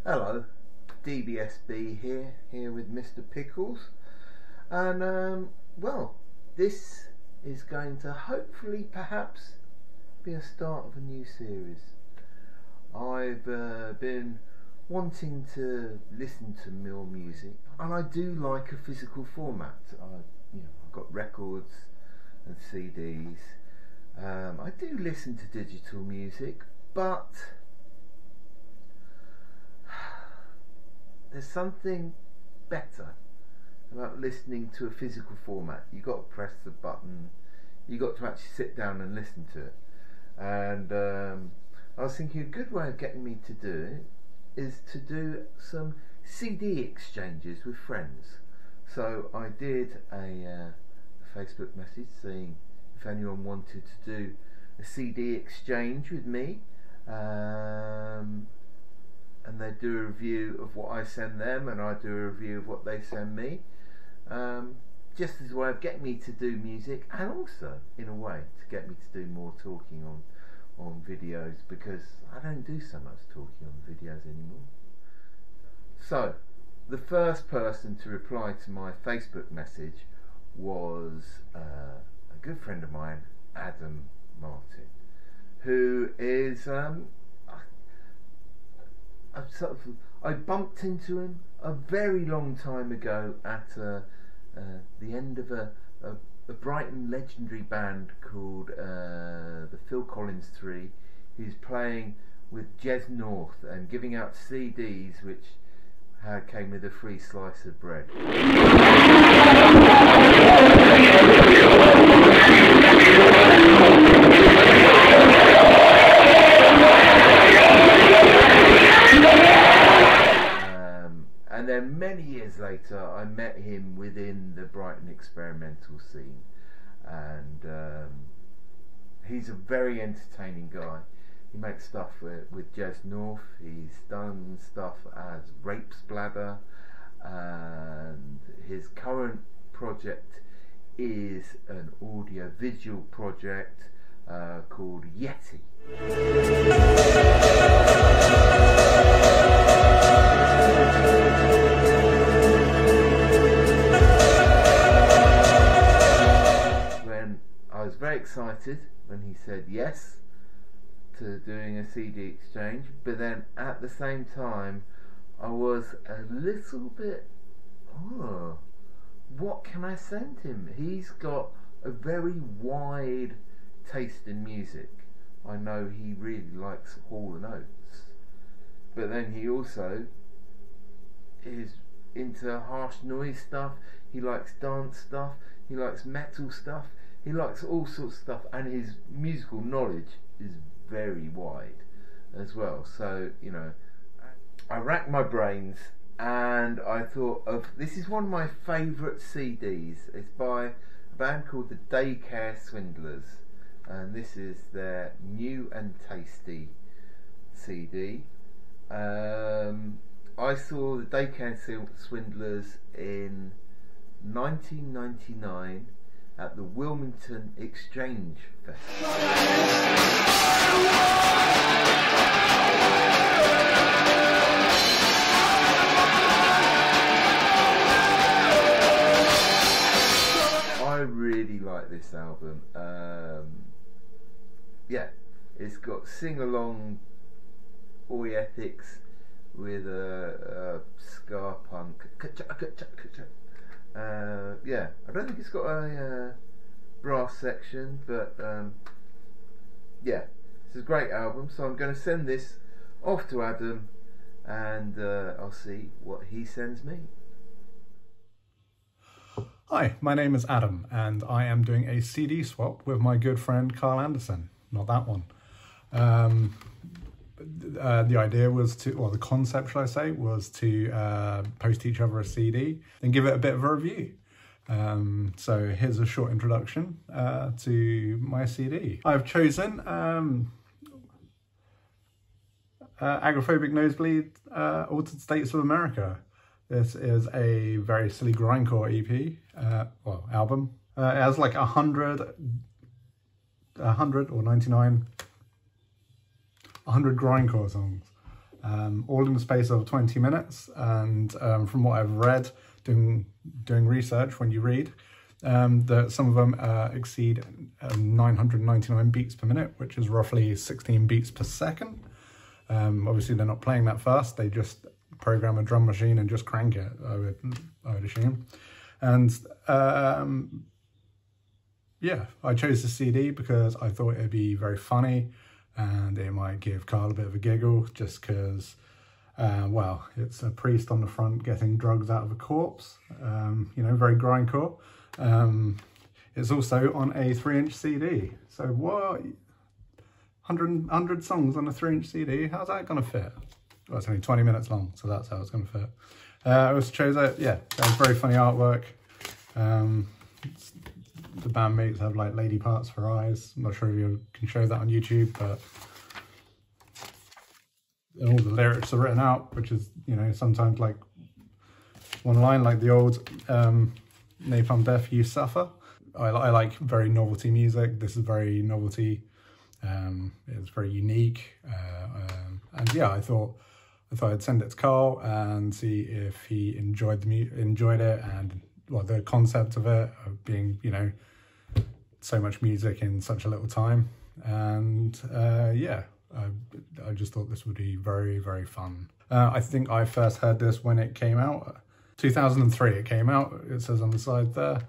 Hello, DBSB here with Mr. Pickles, and well, this is going to hopefully perhaps be a start of a new series. I've been wanting to listen to more music, and I do like a physical format. I've got records and CDs. I do listen to digital music, but there's something better about listening to a physical format. You got to press the button, you got to actually sit down and listen to it. And I was thinking a good way of getting me to do it is to do some CD exchanges with friends. So I did a Facebook message saying if anyone wanted to do a CD exchange with me, and they do a review of what I send them, and I do a review of what they send me, just as a way of getting me to do music, and also in a way to get me to do more talking on videos, because I don't do so much talking on videos anymore. So the first person to reply to my Facebook message was a good friend of mine, Adam Martin, who is I bumped into him a very long time ago at the end of a Brighton legendary band called the Phil Collins 3, who's playing with Jez North and giving out CDs which came with a free slice of bread. And then many years later I met him within the Brighton experimental scene, and he's a very entertaining guy. He makes stuff with Jez North. He's done stuff as Rape Splatter, and his current project is an audio-visual project called Yeti. I was very excited when he said yes to doing a CD exchange, but then at the same time I was a little bit, what can I send him? He's got a very wide taste in music. I know he really likes Hall & Oates, but then he also is into harsh noise stuff, he likes dance stuff, he likes metal stuff, he likes all sorts of stuff, and his musical knowledge is very wide as well. So, you know, I racked my brains and I thought of, this is one of my favourite CDs. It's by a band called the Daycare Swindlers, and this is their New and Tasty CD. I saw the Daycare Swindlers in 1999 at the Wilmington Exchange Festival. I really like this album. Yeah, it's got sing-along oi ethics with a ska punk. Yeah, I don't think it's got a brass section, but yeah, it's a great album. So I'm going to send this off to Adam, and I'll see what he sends me. Hi, my name is Adam, and I am doing a CD swap with my good friend Carl Anderson. Not that one. The idea was to, or the concept, shall I say, was to post each other a CD and give it a bit of a review. So here's a short introduction to my CD. I've chosen Agrophobic Nosebleeds, Altered States of America. This is a very silly grindcore EP, well, album. It has like 100 or 99 100 grindcore songs. all in the space of 20 minutes. And from what I've read, doing research when you read, that some of them exceed 999 beats per minute, which is roughly 16 beats per second. Obviously they're not playing that fast, they just program a drum machine and just crank it, I would assume. And yeah, I chose the CD because I thought it'd be very funny and it might give Carl a bit of a giggle, just because, well, it's a priest on the front getting drugs out of a corpse, you know, very grindcore. It's also on a 3-inch CD, so what? 100 songs on a 3-inch CD, how's that gonna fit? Well, it's only 20 minutes long, so that's how it's gonna fit. I also chose it, yeah, that was very funny artwork. The bandmates have like lady parts for eyes. I'm not sure if you can show that on YouTube, but and all the lyrics are written out, which is, you know, sometimes like one line, like the old Napalm Death, You Suffer. I like very novelty music. This is very novelty. It's very unique, and yeah, I thought I'd send it to Carl and see if he enjoyed it, and well, the concept of it, of being, you know, so much music in such a little time. And yeah, I just thought this would be very, very fun. I think I first heard this when it came out. 2003 it came out, it says on the side there.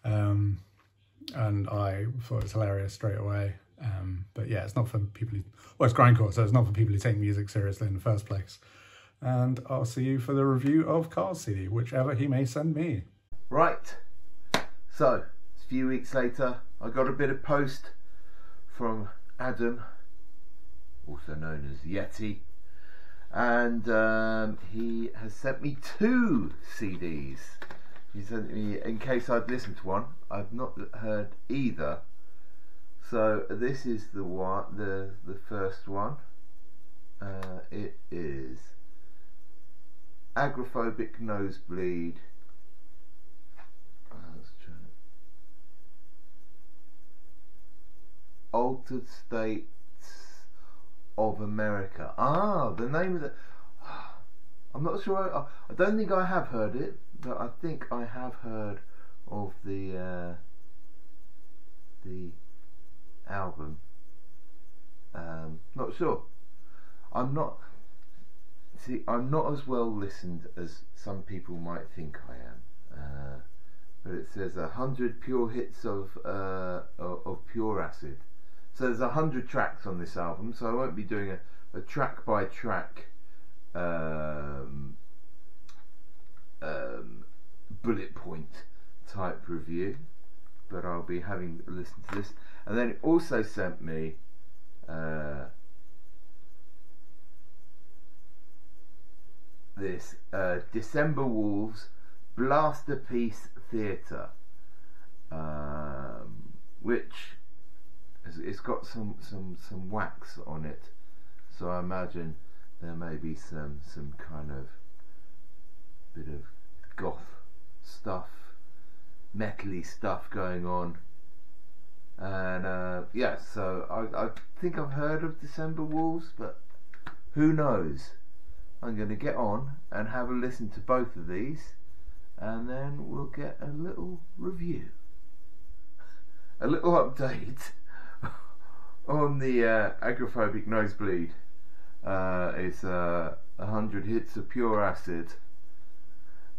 And I thought it was hilarious straight away. But yeah, it's not for people who, well, it's grindcore, so it's not for people who take music seriously in the first place. And I'll see you for the review of Carl's CD, whichever he may send me. Right, so a few weeks later, I got a bit of post from Adam, also known as Yeti, and he has sent me 2 CDs. He sent me, in case I'd listened to one, I've not heard either. So this is the one, the first one. It is Agrophobic Nosebleed. Let's try it. Altered States of America. Ah, the name of the. I'm not sure. I don't think I have heard it, but I think I have heard of the album. Not sure. I'm not as well listened as some people might think I am. But it says 100 pure hits of pure acid. So there's 100 tracks on this album, so I won't be doing a track by track bullet point type review, but I'll be having a listen to this. And then it also sent me this DecemberWolves Blasterpiece Theatre, which it's got some wax on it, so I imagine there may be some kind of bit of goth stuff, metally stuff going on. And yeah, so I think I've heard of DecemberWolves, but who knows. I'm going to get on and have a listen to both of these, and then we'll get a little review, a little update on the Agrophobic Nosebleed. It's 100 hits of pure acid,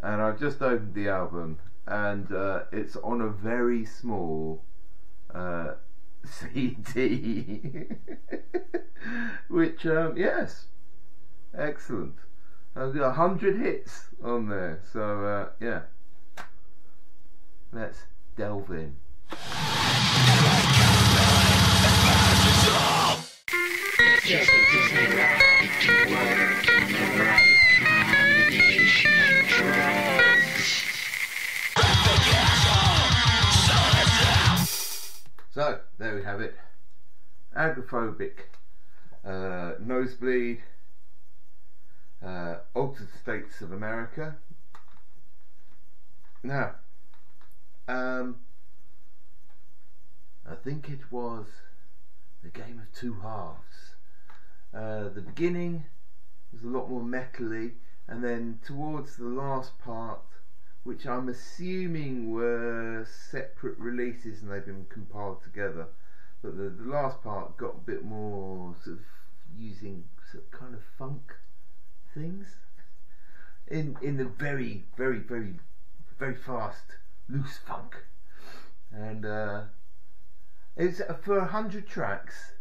and I've just opened the album, and it's on a very small CD, which yes, excellent. I've got 100 hits on there, so yeah, let's delve in. So there we have it. Agrophobic, Nosebleed, Altered States of America. Now, I think it was the game of two halves. The beginning was a lot more metally, and then towards the last part, which I'm assuming were separate releases and they've been compiled together, but the last part got a bit more sort of using sort of kind of funk things in the very, very, very, very fast loose funk, and it's for 100 tracks.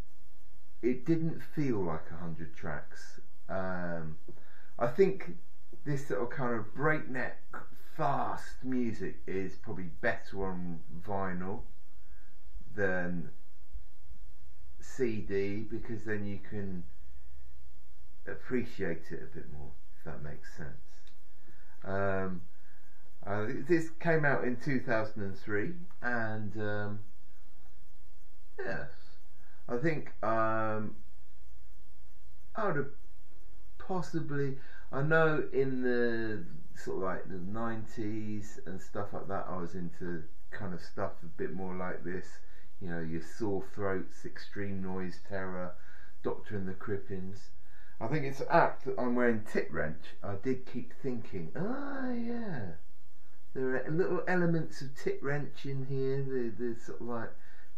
It didn't feel like 100 tracks. I think this sort of kind of breakneck fast music is probably better on vinyl than CD, because then you can appreciate it a bit more, if that makes sense. This came out in 2003, and yes, I think I would have possibly, I know in the sort of like the 90s and stuff like that, I was into kind of stuff a bit more like this, you know, your Sore Throats, Extreme Noise Terror, Doctor and the Crippins. I think it's apt that I'm wearing Tit Wrench. I did keep thinking, yeah, there are little elements of Tit Wrench in here, the sort of like,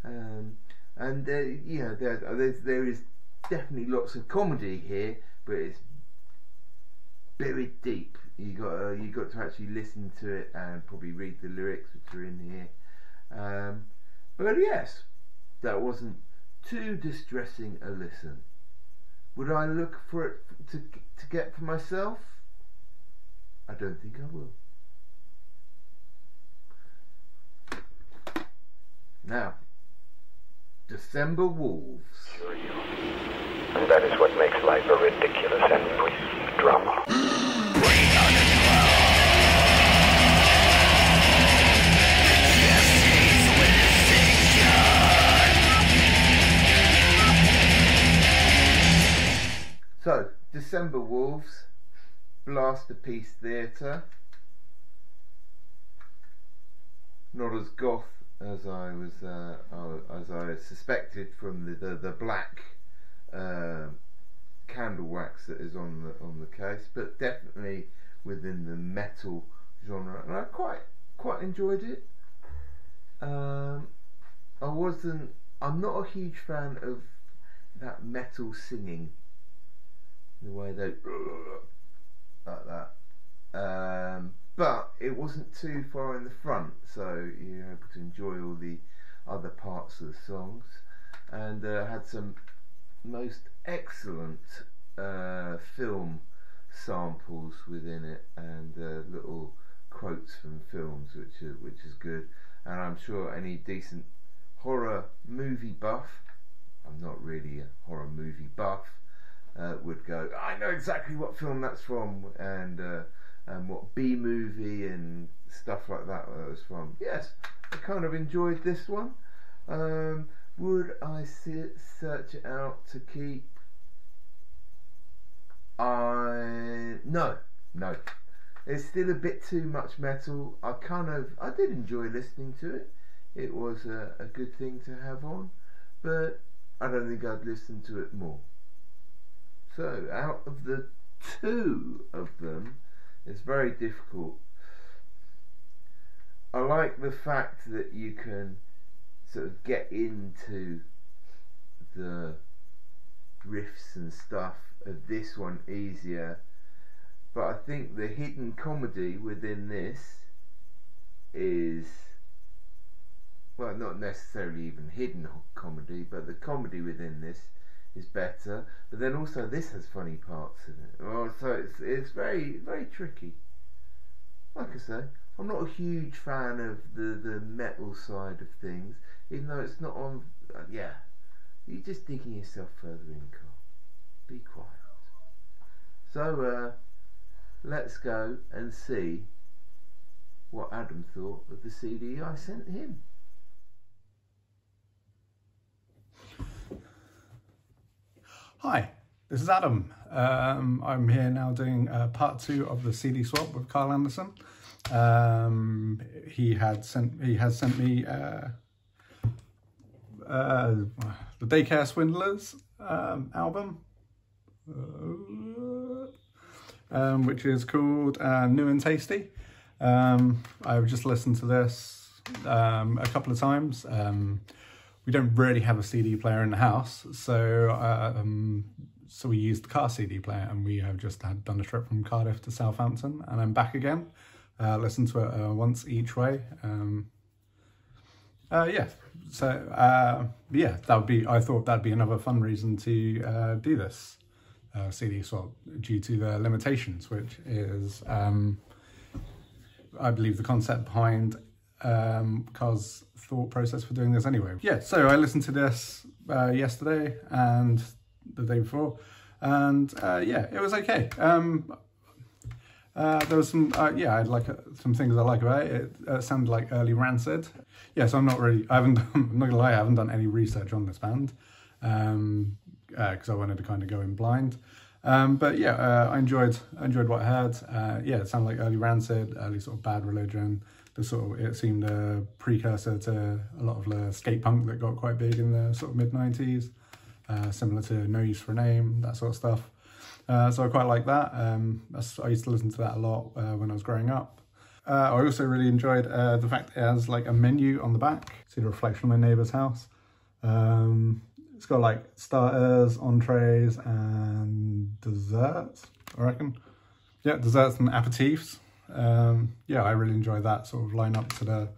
and you know, there is definitely lots of comedy here, but it's buried deep. You got to actually listen to it and probably read the lyrics which are in here. But yes, that wasn't too distressing a listen. Would I look for it to get for myself? I don't think I will. Now, DecemberWolves. And that is what makes life a ridiculous and brief drama. So, DecemberWolves, Blasterpiece Theatre. Not as goth as I was, as I suspected from the black candle wax that is on the case, but definitely within the metal genre, and I quite enjoyed it. I'm not a huge fan of that metal singing, the way they like that, but it wasn't too far in the front, so you're able to enjoy all the other parts of the songs, and had some most excellent film samples within it, and little quotes from films, which is good. And I'm sure any decent horror movie buff, I'm not really a horror movie buff, would go, I know exactly what film that's from, and what B movie and stuff like that was from. Yes, I kind of enjoyed this one. Would I search it out to keep? No. It's still a bit too much metal. I did enjoy listening to it. It was a good thing to have on, but I don't think I'd listen to it more. So, out of the two of them, it's very difficult. I like the fact that you can sort of get into the riffs and stuff of this one easier, but I think the hidden comedy within this is, well, not necessarily even hidden comedy, but the comedy within this is better. But then also this has funny parts in it. Well, so it's very, very tricky. Like I say, I'm not a huge fan of the metal side of things, even though it's not on. Yeah, you're just digging yourself further in, Carl. Be quiet. So let's go and see what Adam thought of the CD I sent him. Hi, this is Adam. I'm here now doing part 2 of the CD swap with Carl Anderson. He has sent me the Daycare Swindlers album. which is called New and Tasty. I've just listened to this a couple of times. We don't really have a CD player in the house, so we used the car CD player, and we have just done a trip from Cardiff to Southampton and then back again. Listened to it once each way. Yeah, so yeah, I thought that'd be another fun reason to do this CD swap due to the limitations, which is I believe the concept behind Car's thought process for doing this anyway. Yeah, so I listened to this yesterday and the day before, and yeah, it was okay. There was some, yeah, I like some things I like about it. It sounded like early Rancid. Yeah, so I'm not gonna lie, I haven't done any research on this band because I wanted to kind of go in blind. But yeah, I enjoyed what I heard. Yeah, it sounded like early Rancid, early sort of Bad Religion. It seemed a precursor to a lot of the skate punk that got quite big in the sort of mid-90s, similar to No Use for a Name, that sort of stuff. So I quite like that. I used to listen to that a lot when I was growing up. I also really enjoyed the fact it has like a menu on the back. See the reflection of my neighbour's house. It's got like starters, entrees, and desserts, I reckon. Yeah, desserts and aperitifs. Yeah, I really enjoy that sort of lineup to the,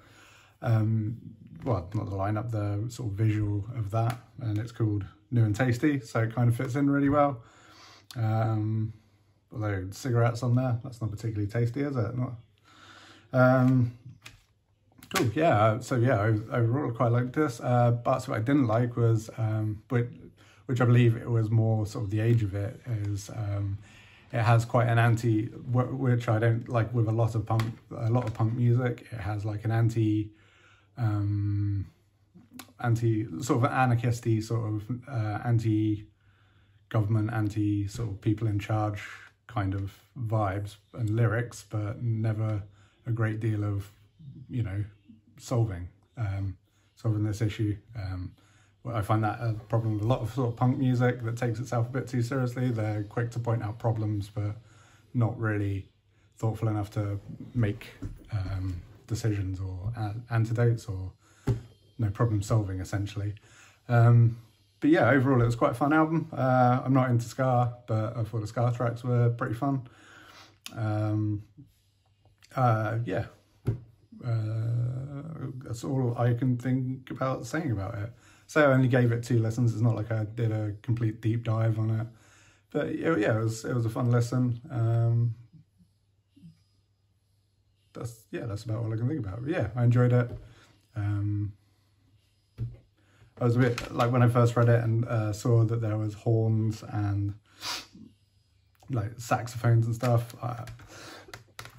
well, not the lineup, the sort of visual of that. And it's called New and Tasty, so it kind of fits in really well. Although cigarettes on there, that's not particularly tasty, is it? Not. Cool, yeah, so yeah, overall I quite liked this. But what I didn't like was, which I believe it was more sort of the age of it, is it has quite an anti, which I don't like with a lot of punk music. It has like an anti sort of anarchisty sort of anti-government, anti sort of people in charge kind of vibes and lyrics, but never a great deal of, you know, solving this issue. Well, I find that a problem with a lot of sort of punk music that takes itself a bit too seriously. They're quick to point out problems, but not really thoughtful enough to make decisions or antidotes or problem solving, essentially. But yeah, overall it was quite a fun album. I'm not into ska, but I thought the ska tracks were pretty fun. Yeah, that's all I can think about saying about it. So I only gave it 2 listens. It's not like I did a complete deep dive on it, but yeah, it was a fun listen. That's about all I can think about. But yeah, I enjoyed it. I was a bit like when I first read it and saw that there was horns and like saxophones and stuff.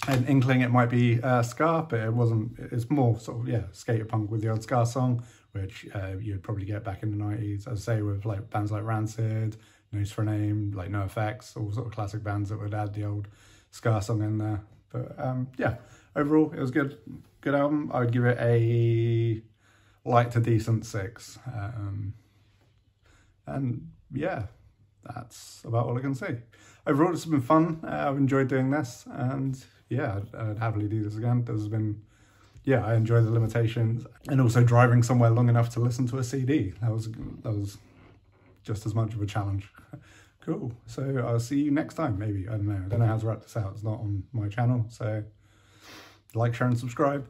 An inkling it might be ska, but it wasn't. It's more sort of skater punk with the old ska song, which you'd probably get back in the 90s. As I say, with like bands like Rancid, No Use for a Name, like NoFX, all sort of classic bands that would add the old ska song in there. But yeah, overall it was good album. I would give it a light to decent 6. And yeah, that's about all I can say. Overall, it's been fun. I've enjoyed doing this, and yeah, I'd happily do this again. There's been, yeah, I enjoy the limitations, and also driving somewhere long enough to listen to a CD. That was just as much of a challenge. Cool. So I'll see you next time, maybe. I don't know how to wrap this out. It's not on my channel, so like, share, and subscribe.